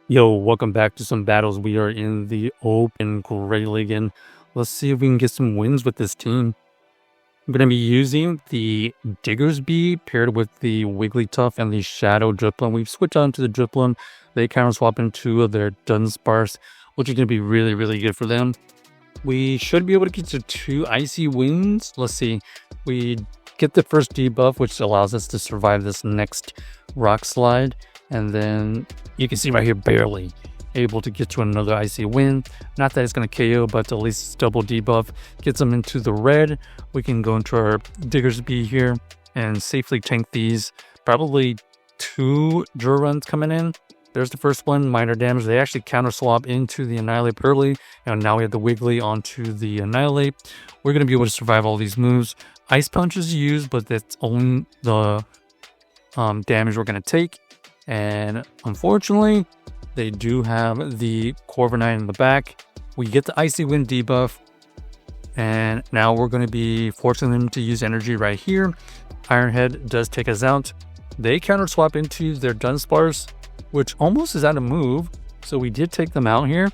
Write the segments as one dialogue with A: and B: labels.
A: Yo, welcome back to some battles. We are in the Open Great League, and let's see if we can get some wins with this team. I'm going to be using the Diggersby paired with the Wigglytuff and the Shadow Drifblim. We've switched on to the Drifblim. They counter swap into their Dunsparce, which is going to be really good for them. We should be able to get to 2 icy wins. Let's see. We get the first debuff, which allows us to survive this next rock slide. And then you can see right here, barely able to get to another icy win. Not that it's going to KO, but at least it's double debuff. Gets them into the red. We can go into our Diggersby here and safely tank these. Probably 2 Druruns coming in. There's the first one, minor damage. They actually counter swap into the Annihilate early. And now we have the Wiggly onto the Annihilate. We're going to be able to survive all these moves. Ice Punch is used, but that's only the damage we're going to take. And unfortunately, they do have the Corviknight in the back. We get the Icy Wind debuff. And now we're going to be forcing them to use energy right here. Ironhead does take us out. They counter swap into their Dunsparce, which almost is out of move. So we did take them out here.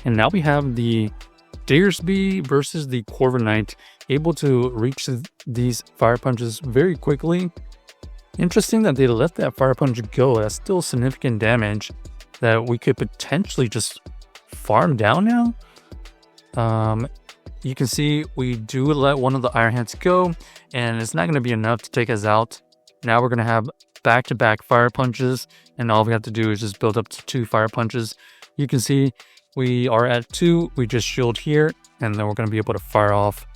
A: And now we have the Diggersby versus the Corviknight, able to reach these Fire Punches very quickly. Interesting that they let that Fire Punch go. That's still significant damage that we could potentially just farm down now. You can see we do let one of the Iron Hands go, and it's not going to be enough to take us out. Now we're going to have back-to-back Fire Punches, and all we have to do is just build up to 2 Fire Punches. You can see we are at 2. We just shield here, and then we're going to be able to fire off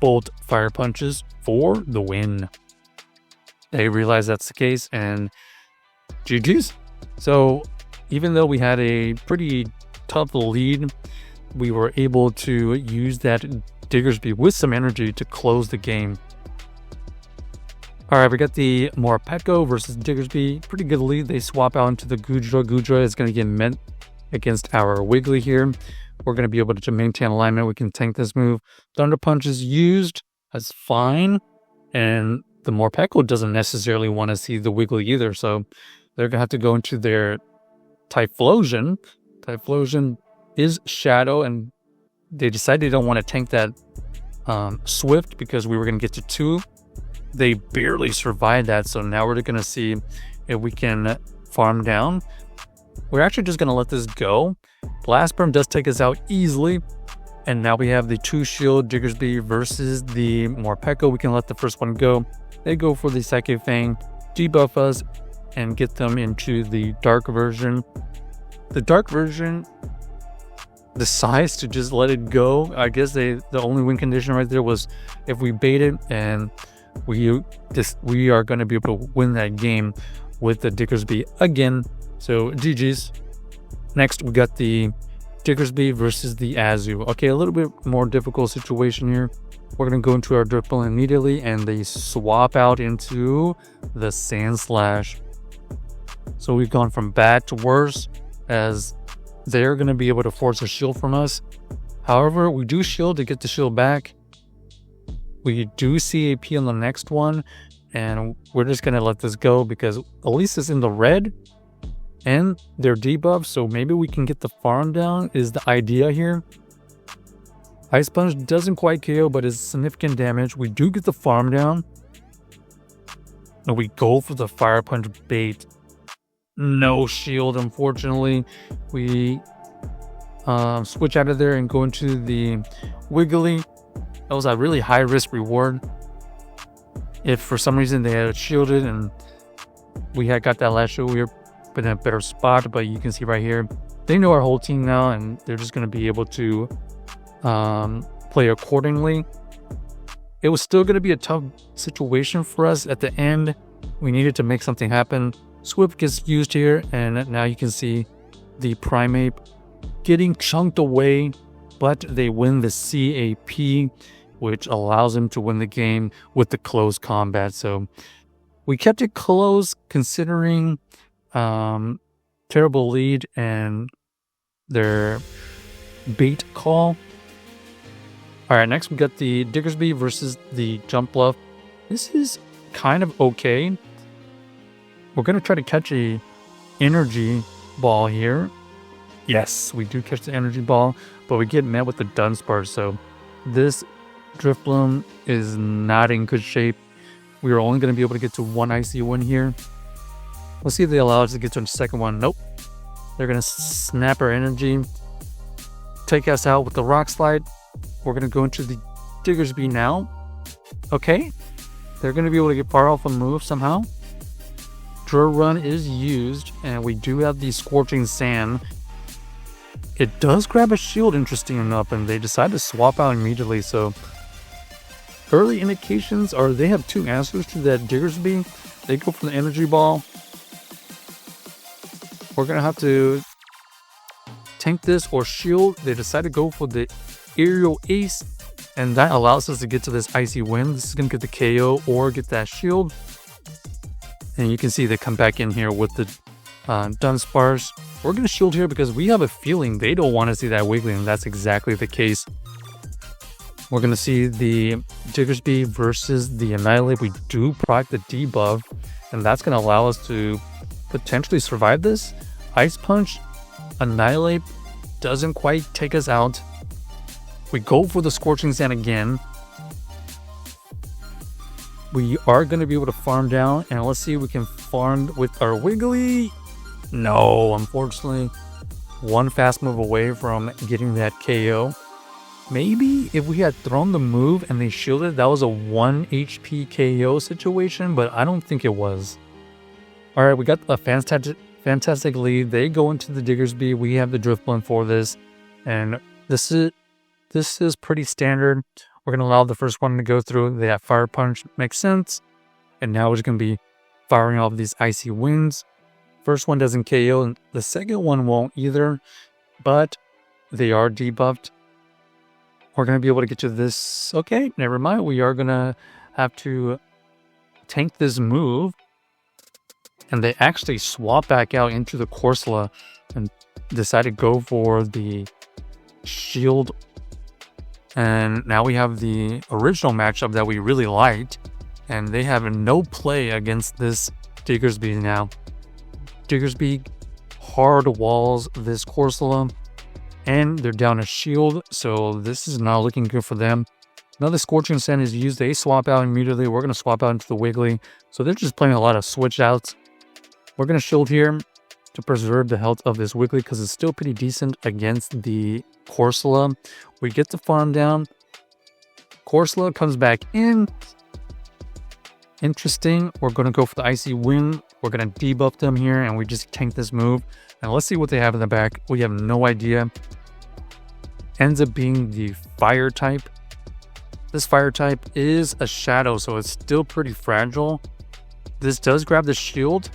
A: both Fire Punches for the win. They realize that's the case, and GG's. So even though we had a pretty tough lead, we were able to use that Diggersby with some energy to close the game. All right, we got the Morpeko versus Diggersby. Pretty good lead. They swap out into the Gudra. Gudra is going to get met against our Wiggly here. We're going to be able to maintain alignment. We can tank this move. Thunder Punch is used. That's fine. And the Morpeko doesn't necessarily want to see the Wiggly either, so they're going to have to go into their Typhlosion. Typhlosion is Shadow, and they decided they don't want to tank that Swift because we were going to get to 2. They barely survived that, so now we're going to see if we can farm down. We're actually just going to let this go. Blast Burn does take us out easily. And now we have the 2 shield Diggersby versus the Morpeko. We can let the first one go. They go for the Psychic Fang, debuff us, and get them into the dark version. The dark version decides to just let it go. I guess the only win condition right there was if we bait it, and we are going to be able to win that game with the Diggersby again. So GG's. Next, we got the Diggersby versus the Azu. Okay, a little bit more difficult situation here. We're going to go into our Drifblim immediately, and they swap out into the Sandslash. So we've gone from bad to worse, as they're going to be able to force a shield from us. However, we do shield to get the shield back. We do CAP on the next one, and we're just going to let this go because at least it's in the red. And they're debuffed, so maybe we can get the farm down is the idea here. Ice Punch doesn't quite KO, but it's significant damage. We do get the farm down. And we go for the Fire Punch bait. No shield, unfortunately. We switch out of there and go into the Wiggly. That was a really high risk reward. If for some reason they had shielded and we had got that last shield, we were in a better spot. But you can see right here, they know our whole team now, and they're just going to be able to play accordingly. It was still going to be a tough situation for us at the end. We needed to make something happen. Swift gets used here, and now you can see the Primeape getting chunked away, but they win the CAP, which allows them to win the game with the close combat. So we kept it close considering terrible lead and their bait call. All right, next we got the Diggersby versus the Jump Bluff. This is kind of okay. We're going to try to catch a energy ball here. Yes, we do catch the energy ball, but we get met with the Dunsparce. So this Drifblim is not in good shape. We are only going to be able to get to one Icy Wind here. Let's see if they allow us to get to a second one. Nope. They're going to snap our energy, take us out with the Rock Slide. We're going to go into the Diggersby now. Okay. They're going to be able to get far off a move somehow. Draw Run is used, and we do have the Scorching Sand. It does grab a shield, interesting enough, and they decide to swap out immediately. So early indications are they have two answers to that Diggersby. They go for the energy ball. We're going to have to tank this or shield. They decide to go for the Aerial Ace, and that allows us to get to this Icy Wind. This is going to get the KO or get that shield. And you can see they come back in here with the Dunsparce. We're going to shield here because we have a feeling they don't want to see that Wiggly, and that's exactly the case. We're going to see the Diggersby versus the Annihilate. We do proc the debuff, and that's going to allow us to potentially survive this. Ice Punch, Annihilate doesn't quite take us out. We go for the Scorching Sand again. We are going to be able to farm down, and let's see if we can farm with our Wiggly. No, unfortunately, one fast move away from getting that KO. Maybe if we had thrown the move and they shielded, that was a 1 HP KO situation, but I don't think it was. All right, we got a fantastic lead. They go into the Diggersby. We have the Drifblim for this, and this is pretty standard. We're going to allow the first one to go through. They have Fire Punch, makes sense. And now we're just going to be firing off these Icy Winds. First one doesn't KO, and the second one won't either, but they are debuffed. We're going to be able to get to this. Okay, never mind. We are going to have to tank this move. And they actually swap back out into the Corsola and decide to go for the shield. And now we have the original matchup that we really liked. And they have no play against this Diggersby now. Diggersby hard walls this Corsola, and they're down a shield, so this is not looking good for them. Another Scorching Sand is used. They swap out immediately. We're going to swap out into the Wiggly, so they're just playing a lot of switch outs. We're going to shield here to preserve the health of this Wiggly because it's still pretty decent against the Corsola. We get the farm down. Corsola comes back in. Interesting. We're going to go for the Icy Wind. We're going to debuff them here, and we just tank this move. And let's see what they have in the back. We have no idea. Ends up being the Fire type. This Fire type is a Shadow, so it's still pretty fragile. This does grab the shield.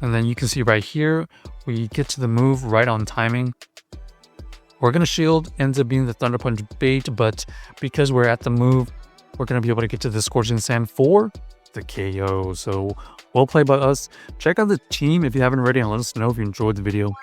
A: And then you can see right here, we get to the move right on timing. We're going to shield. Ends up being the Thunder Punch bait, but because we're at the move, we're going to be able to get to the Scorching Sand for the KO. So well played by us. Check out the team if you haven't already, and let us know if you enjoyed the video.